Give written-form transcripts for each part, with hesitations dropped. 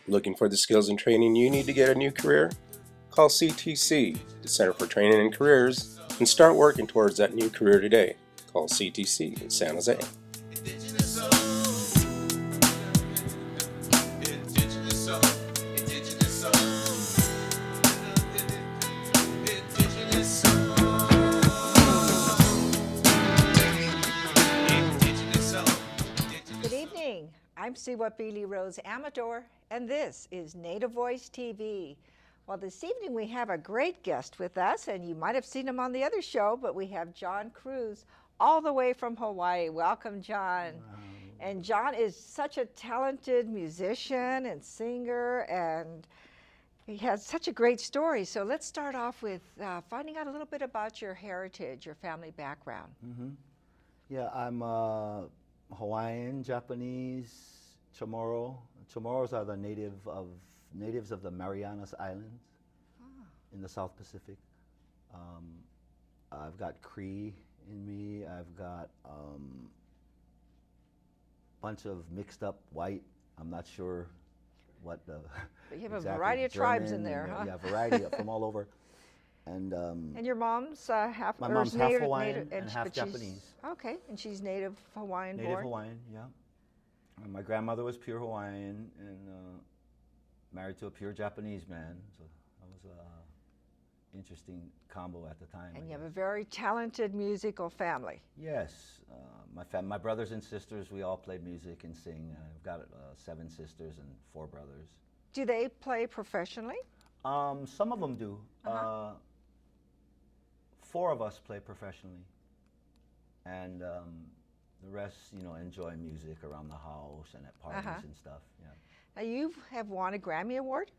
Looking for the skills and training you need to get a new career? Call CTC, the Center for Training and Careers, and start working towards that new career today. Call CTC in San Jose. I'm Cihuapilli Rose Amador, and this is Native Voice TV. Well, this evening we have a great guest with us, and you might have seen him on the other show, but we have John Cruz all the way from Hawaii. Welcome, John. Wow. And John is such a talented musician and singer, and he has such a great story. So let's start off with finding out a little bit about your heritage, your family background. Mm-hmm. Yeah, I'm Hawaiian, Japanese, Chamorro. Chamorros are the natives of the Marianas Islands in the South Pacific. I've got Cree in me. I've got a bunch of mixed up white. I'm not sure what the. But you have a variety of tribes in there, huh? Yeah, variety from all over. And your mom's half. My mom's half Hawaiian and half Japanese. Okay, and she's native Hawaiian born. Native Hawaiian, yeah. And my grandmother was pure Hawaiian and married to a pure Japanese man. So that was an interesting combo at the time. And you have a very talented musical family. Yes, my brothers and sisters, we all played music and sing. I've got 7 sisters and 4 brothers. Do they play professionally? Some of them do. 4 of us play professionally, and the rest, enjoy music around the house and at parties and stuff. Yeah. Now you have won a Grammy Award?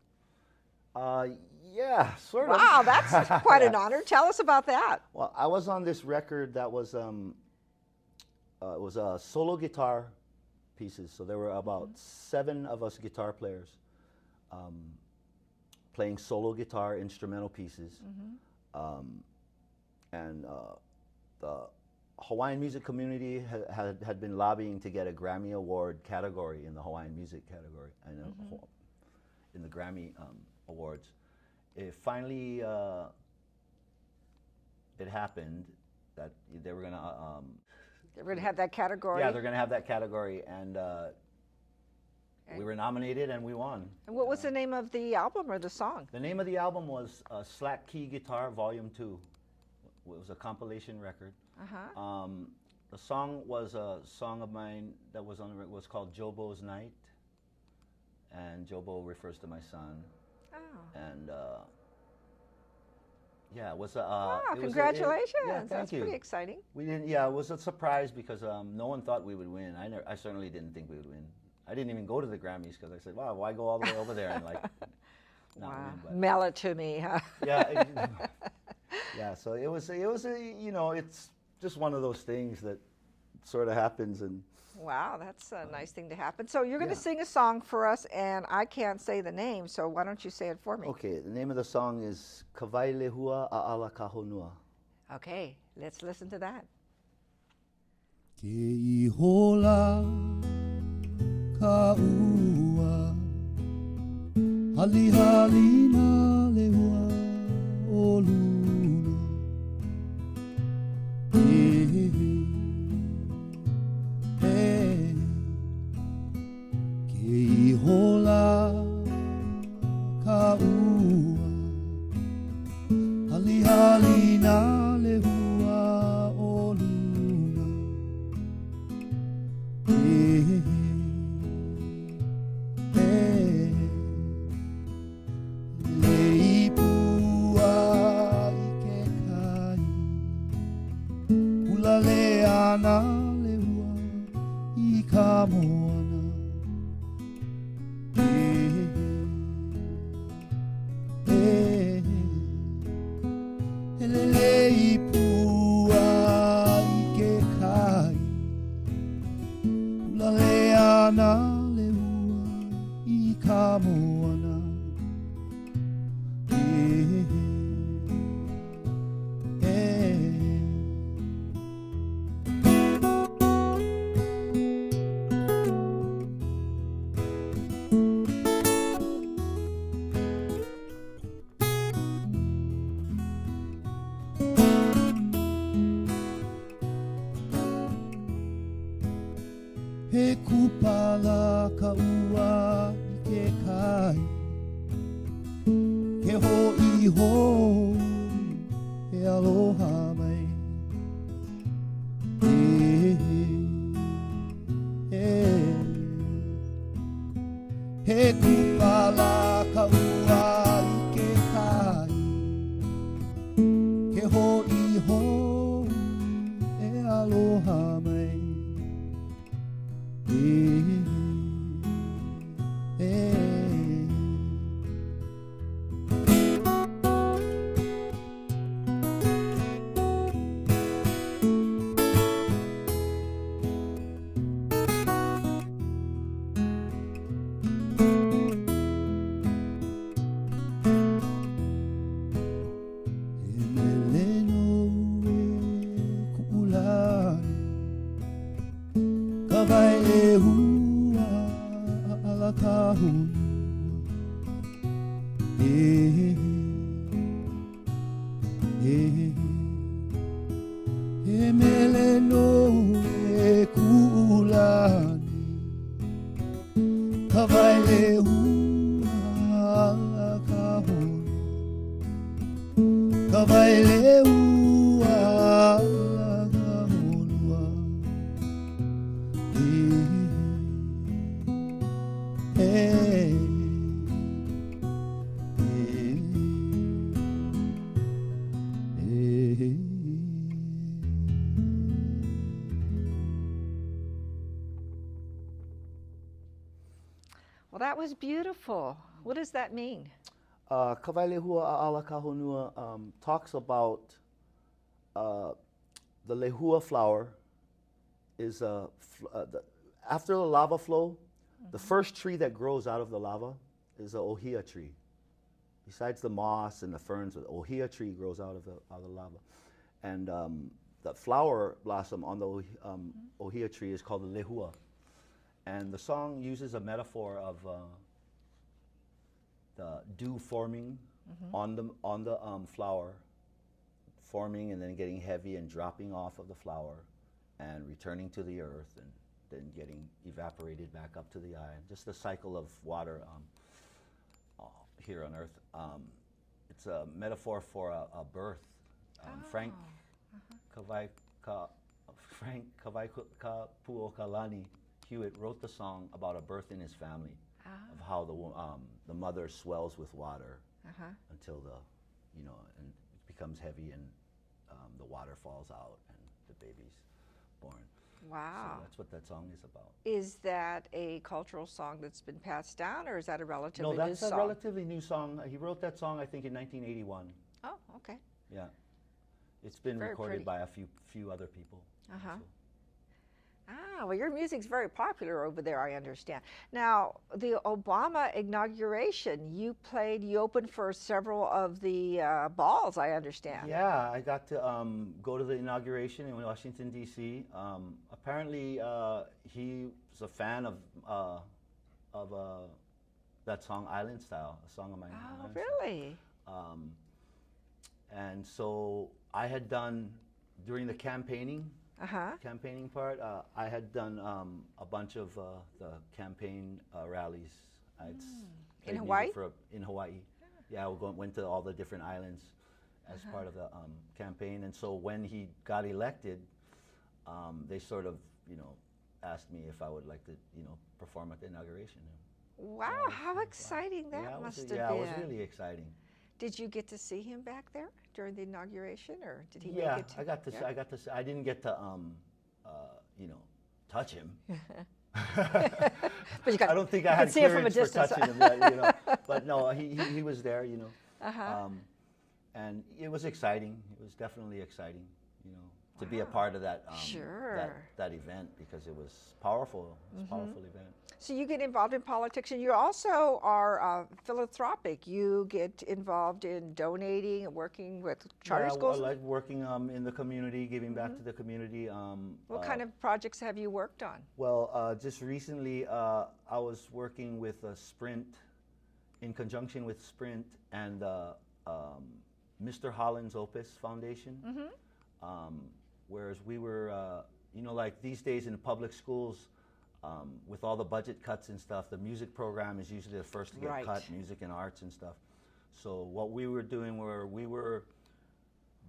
Yeah, sort of. Wow, that's quite an honor. Tell us about that. Well, I was on this record that was it was solo guitar pieces. So there were about 7 of us guitar players playing solo guitar instrumental pieces. And the Hawaiian music community had been lobbying to get a Grammy Award category in the Hawaiian music category, in the Grammy Awards. It finally, it happened that they were gonna... they were gonna have that category? Yeah, they're gonna have that category, and we were nominated and we won. And what was the name of the album or the song? The name of the album was Slack Key Guitar Volume 2. It was a compilation record. The song was a song of mine that was on the record, was called Jobo's Night, and Jobo refers to my son. And yeah, it was a. Wow! Congratulations! Thank you. Pretty exciting. We didn't. Yeah, it was a surprise because no one thought we would win. I certainly didn't think we would win. I didn't even go to the Grammys because I said, "Wow, why go all the way over there and like not win?" But mail it to me, huh? Yeah. Yeah, so it was it's just one of those things that sort of happens. And wow, that's a nice thing to happen. So you're going to sing a song for us, and I can't say the name, so why don't you say it for me? Okay, the name of the song is Kawailehua'a'alakahonua. Okay, let's listen to that. Ke ihola ka ua hali hali na lehua o luna ke ihola ka ua hali hali na lehua o luna na lehua I ka moana Helele I pua I ke kai Ula lea na lehua I ka moana He kupala ka ua I ke kai Ke ho'i ho He aloha mai He kupala ka ua I ke kai Ke ho'i ho E aloha mai Kawailehua'a'alakahonua He mele no e ku'ulani Kawailehua'a'alakahonua Kawailehua'a'alakahonua Well, that was beautiful. What does that mean? Kawailehua'a'alakahonua talks about the lehua flower is after the lava flow, the first tree that grows out of the lava is the ohia tree. Besides the moss and the ferns, the ohia tree grows out of the lava. And the flower blossom on the ohia tree is called the lehua. And the song uses a metaphor of the dew forming on the flower, forming and then getting heavy and dropping off of the flower and returning to the earth and then getting evaporated back up to the eye. Just the cycle of water here on earth. It's a metaphor for a birth. Frank Kawaipuokalani Hewitt wrote the song about a birth in his family, of how the mother swells with water until and it becomes heavy and the water falls out and the baby's born. Wow. So that's what that song is about. Is that a cultural song that's been passed down, or is that a relatively new song? No, that's a relatively new song. He wrote that song, I think, in 1981. Oh, okay. Yeah. It's been Very recorded pretty. by a few other people. Uh-huh. So. Ah, well, your music's very popular over there, I understand. Now, the Obama inauguration, you opened for several of the balls, I understand. Yeah, I got to go to the inauguration in Washington, D.C. Apparently, he was a fan of that song, Island Style, a song of mine. Oh, really? And so I had done, during the campaigning part, I had done a bunch of the campaign rallies. In Hawaii? In Hawaii. Yeah, I went to all the different islands as part of the campaign. And so when he got elected, they sort of, asked me if I would like to, perform at the inauguration. Wow, Yeah, how exciting that must have been. Yeah, it was really exciting. Did you get to see him back there during the inauguration, or did he Yeah, make it to? I got to. I got to. I didn't get to, touch him. But you got, I don't think I had see it from a clearance for distance. touching him. Yeah, But no, he was there. And it was exciting. It was definitely exciting. To be a part of that. Sure. That event, because it was powerful. It was a powerful event. So you get involved in politics, and you also are philanthropic. You get involved in donating and working with charter schools. I like working in the community, giving back to the community. What kind of projects have you worked on? Well, just recently, I was working with Sprint, in conjunction with Sprint and Mr. Holland's Opus Foundation. Whereas we were, like these days in the public schools, with all the budget cuts and stuff, the music program is usually the first to get Right. cut, music and arts and stuff. So what we were doing we were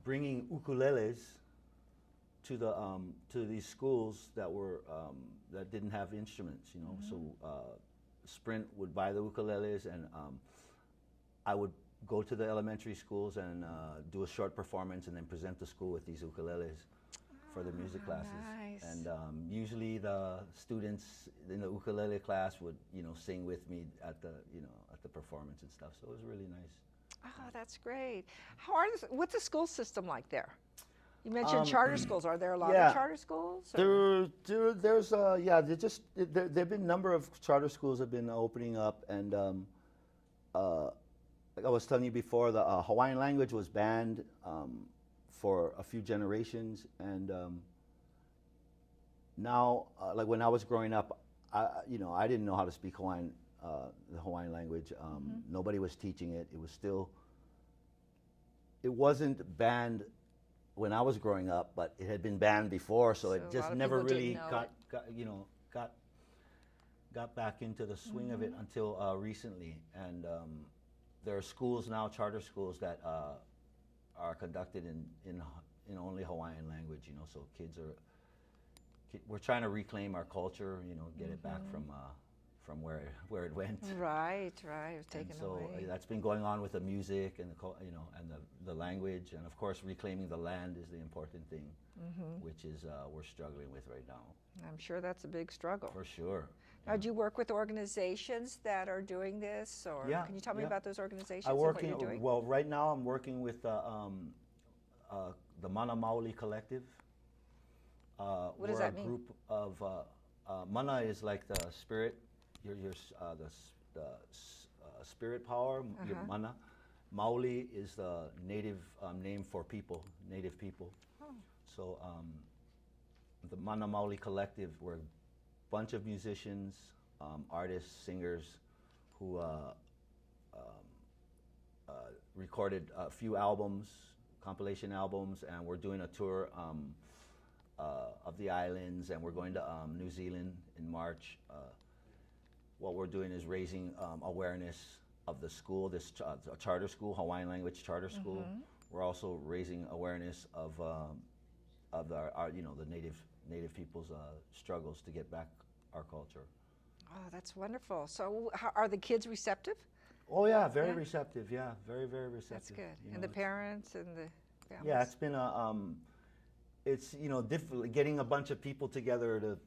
bringing ukuleles to these schools that were that didn't have instruments, you know. So Sprint would buy the ukuleles, and I would go to the elementary schools and do a short performance, and then present the school with these ukuleles for the music classes. Nice. And usually the students in the ukulele class would, you know, sing with me at the, you know, at the performance and stuff. So it was really nice. Oh, that's great. What's the school system like there? You mentioned charter schools. Are there a lot of charter schools? There's there've been a number of charter schools have been opening up, and like I was telling you before, the Hawaiian language was banned for a few generations, and now, like when I was growing up, I didn't know how to speak Hawaiian, the Hawaiian language. Nobody was teaching it. It wasn't banned when I was growing up, but it had been banned before, so it just never really got back into the swing of it until recently. And there are schools now, charter schools, that are conducted in only Hawaiian language, you know. So we're trying to reclaim our culture, you know, get it back from where it went. Right, it was taken away. So that's been going on with the music and the language, and of course reclaiming the land is the important thing, which is we're struggling with right now. I'm sure that's a big struggle. For sure. Now, do you work with organizations that are doing this, or can you tell me about those organizations and what you're doing? Well, right now I'm working with the Mana Maoli Collective. What does that mean? We're a group of Mana is like the spirit, the spirit power, your Mana. Maoli is the native name for people, native people. Oh. So the Mana Maoli Collective, we're a bunch of musicians, artists, singers who recorded a few albums, compilation albums, and we're doing a tour of the islands, and we're going to New Zealand in March. What we're doing is raising awareness of the school, this charter school, Hawaiian language charter school. We're also raising awareness of the native people's struggles to get back our culture. Oh, that's wonderful. So are the kids receptive? Oh yeah, very receptive. Yeah, very, very receptive. That's good. And the parents and the families? Yeah, it's been it's difficult getting a bunch of people together to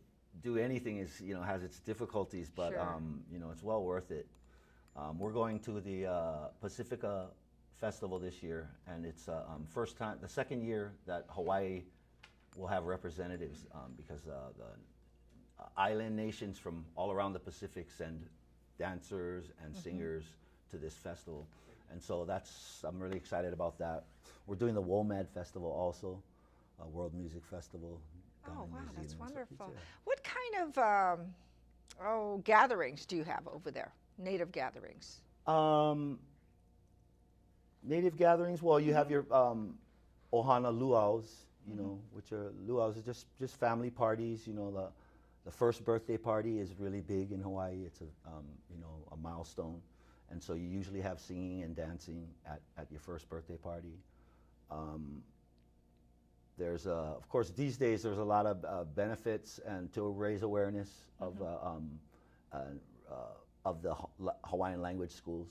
do anything is has its difficulties, but sure. It's well worth it. We're going to the Pacifica Festival this year, and it's the second year that Hawaii will have representatives, because the island nations from all around the Pacific send dancers and singers to this festival, and so I'm really excited about that. We're doing the WOMAD Festival also, a World Music Festival. Oh wow, that's wonderful. What kind of gatherings do you have over there? Native gatherings? Native gatherings. Well, you have your Ohana luau's, which are luau's are just family parties. The first birthday party is really big in Hawaii. It's a milestone, and so you usually have singing and dancing at your first birthday party. There's of course these days there's a lot of benefits and to raise awareness of the Hawaiian language schools,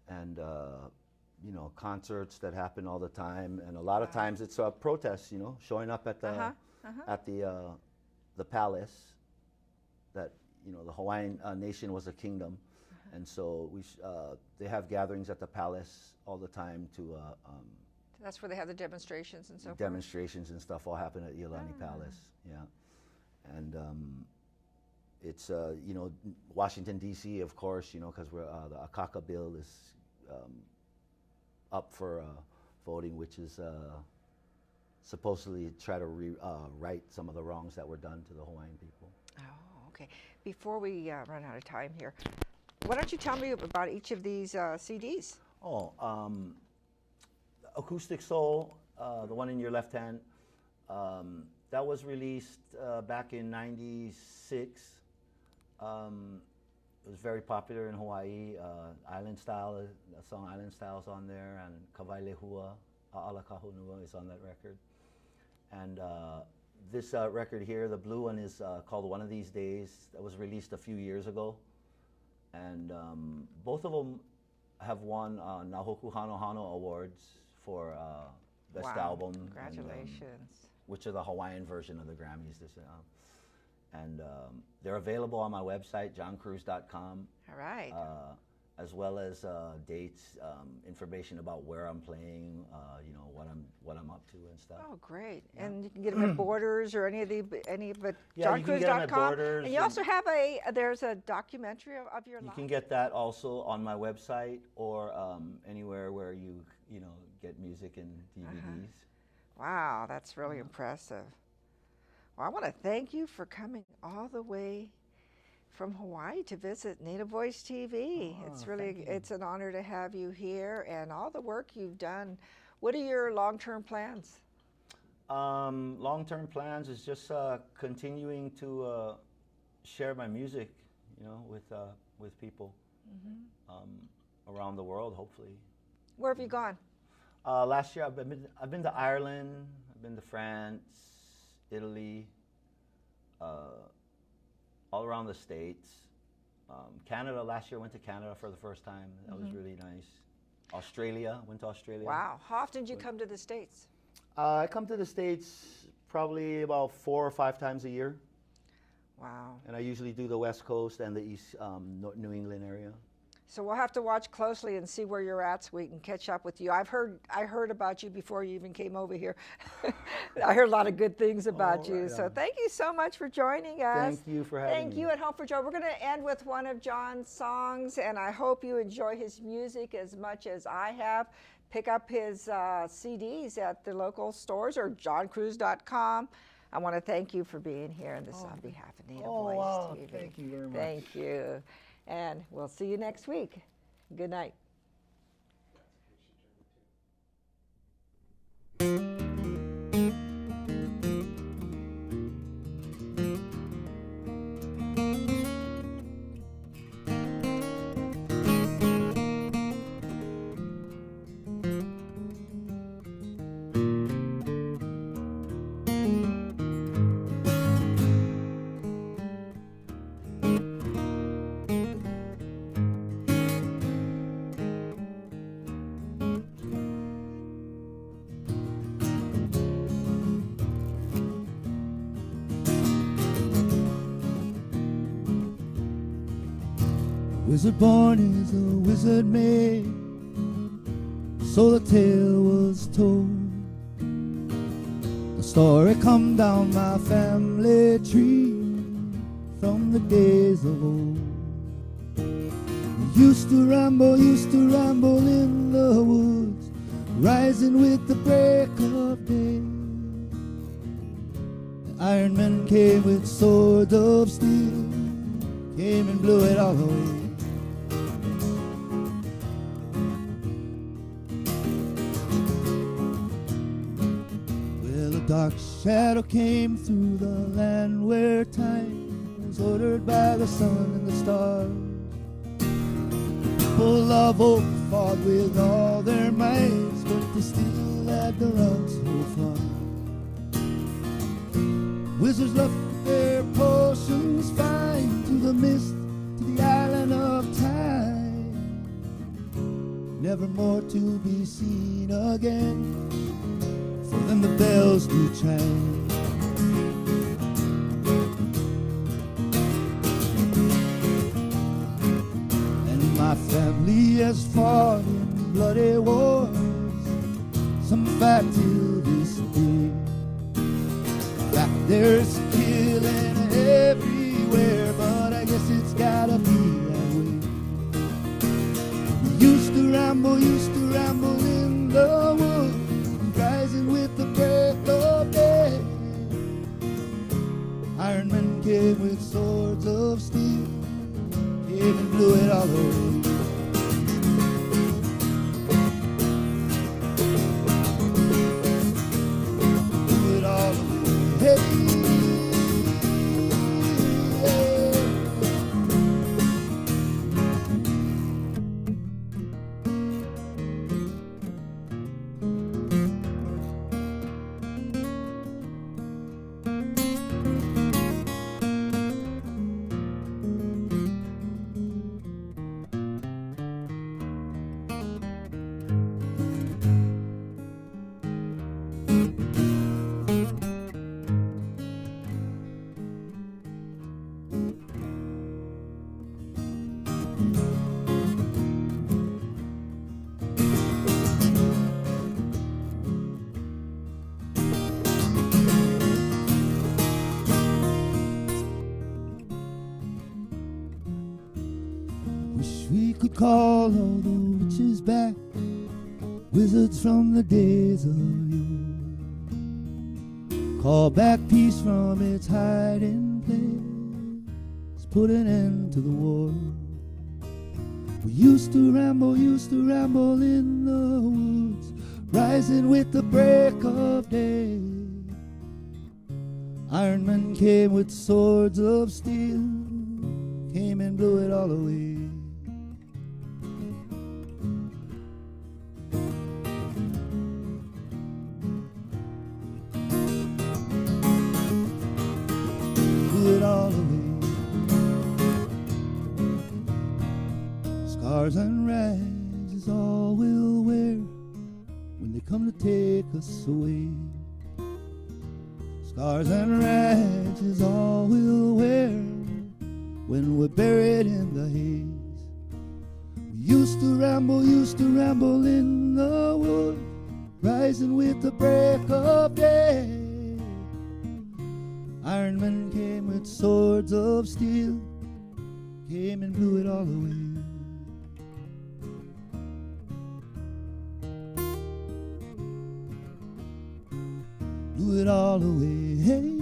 and concerts that happen all the time, and a lot of times it's protests. Showing up at the palace. That the Hawaiian nation was a kingdom. And so they have gatherings at the palace all the time to. That's where they have the demonstrations and so forth. Demonstrations and stuff all happen at Iolani Palace, yeah. And it's Washington D.C. of course, because we're the Akaka bill is up for voting, which is supposedly try to right some of the wrongs that were done to the Hawaiian people. Oh, okay. Before we run out of time here, why don't you tell me about each of these CDs? Oh, Acoustic Soul, the one in your left hand, That was released back in '96. It was very popular in Hawaii. Island Style, the song Island Style is on there, and Kawailehua'a'alakahonua is on that record. And this record here, the blue one, is called One of These Days. That was released a few years ago. And both of them have won Nahoku Hano Hano Awards for Best Album. Congratulations. And, which are the Hawaiian version of the Grammys. And they're available on my website, johncruz.com. All right. As well as dates, information about where I'm playing, you know, what I'm up to and stuff. Oh, great! Yeah. And you can get them at Borders or any of but yeah, you can get them at Borders. And you also have there's a documentary of your life. You can get that also on my website or anywhere where you get music and DVDs. Wow, that's really impressive. Well, I want to thank you for coming all the way from Hawaii to visit Native Voice TV. It's an honor to have you here and all the work you've done. What are your long-term plans? Long-term plans is just continuing to share my music, you know, with people around the world, hopefully. Where have you gone? Last year I've been to Ireland, I've been to France, Italy, all around the States. Canada, last year I went to Canada for the first time. That was really nice. Australia, went to Australia. Wow. How often do you come to the States? I come to the States probably about 4 or 5 times a year. Wow. And I usually do the West Coast and the East, New England area. So we'll have to watch closely and see where you're at so we can catch up with you. I heard about you before you even came over here. I heard a lot of good things about you. So thank you so much for joining us. Thank you for having me. Thank you at home for joining. We're going to end with one of John's songs, and I hope you enjoy his music as much as I have. Pick up his CDs at the local stores or johncruz.com. I want to thank you for being here, and this is on behalf of Native Voice TV. Thank you very much. Thank you. And we'll see you next week. Good night. Wizard born is a wizard made, so the tale was told. The story come down my family tree from the days of old. We used to ramble in the woods, rising with the break of day. The Iron Men came with swords of steel, came and blew it all away. Dark shadow came through the land where time was ordered by the sun and the stars. Full of hope fought with all their might, but they still had to run so far. Wizards left their potions fine to the mist, to the island of time, never more to be seen again. For then the bells do chime. And my family has fought in bloody wars, some fight till this day. That there's killing everywhere, but I guess it's gotta be that way. We used to ramble in the woods, rising with the break of day. Iron Men came with swords of steel, came and blew it all away. Blew it all away. Hey. we could call all the witches back, wizards from the days of yore. Call back peace from its hiding place, put an end to the war. We used to ramble in the woods, rising with the break of day. Iron Men came with swords of steel, came and blew it all away. Blew it all away. Scars and rags is all we'll wear when they come to take us away. Scars and rags is all we'll wear when we're buried in the haze. We used to ramble in the wood, rising with the break of day. Iron Men came with swords of steel, came and blew it all away. Blew it all away. Hey.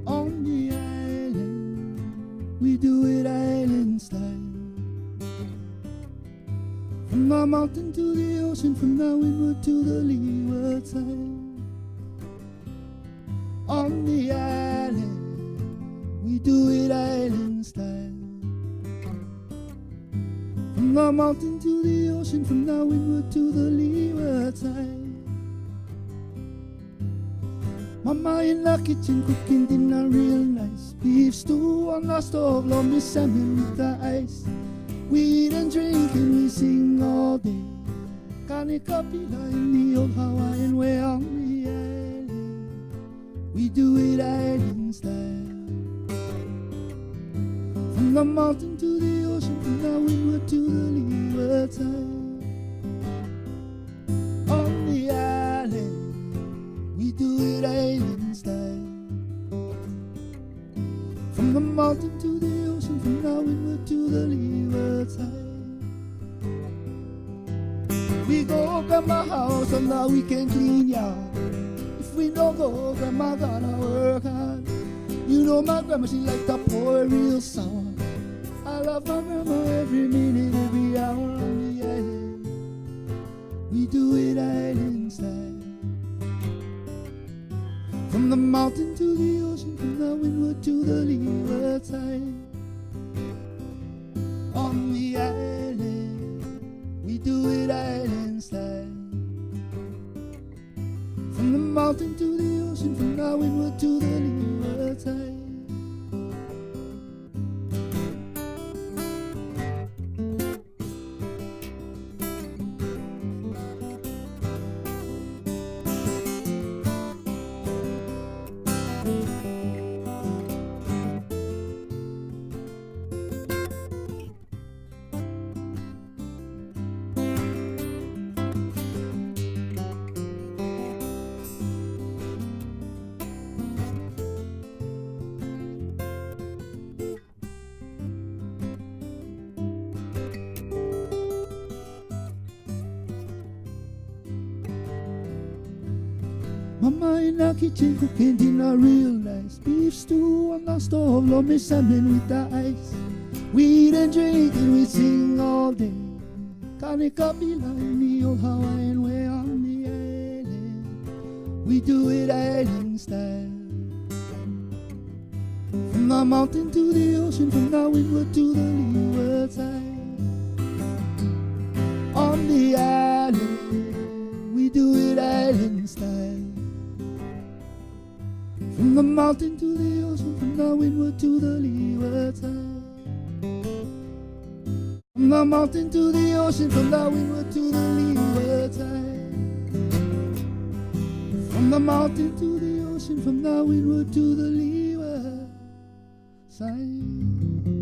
On the island, we do it island style. From the mountain to the ocean, from the windward to the leeward side. On the island, we do it island style. From the mountain to the ocean, from the windward to the leeward side. Mama in the kitchen cooking dinner real nice. Beef stew on the stove, lummy salmon with the ice. We eat and drink and we sing all day. Kanikapila in the old Hawaiian way. On the island, we do it island style. From the mountain to the ocean, from the windward to the leeward side. On the island, we do it island style. From the mountain to the ocean, from the windward to the leeward side. We go grandma house on the weekend clean yard. If we don't go, grandma gonna work hard. You know my grandma, she like to pour real sour. I love my grandma every minute, every hour on the island. We do it island style. From the mountain to the ocean, from the windward to the leeward side. On the island, we do it island style. From the mountain to the ocean, from the windward to the leeward side. Mama in the kitchen cooking dinner real nice. Beef stew on the stove, love me salmon with the ice. We eat and drink and we sing all day. Kanika be like the old Hawaiian way on the island. We do it island style. From the mountain to the ocean, from the windward to the leeward side. On the island, we do it island style. From the mountain to the ocean, from the windward to the leeward side. From the mountain to the ocean, from the windward to the leeward side. From the mountain to the ocean, from the windward to the leeward side.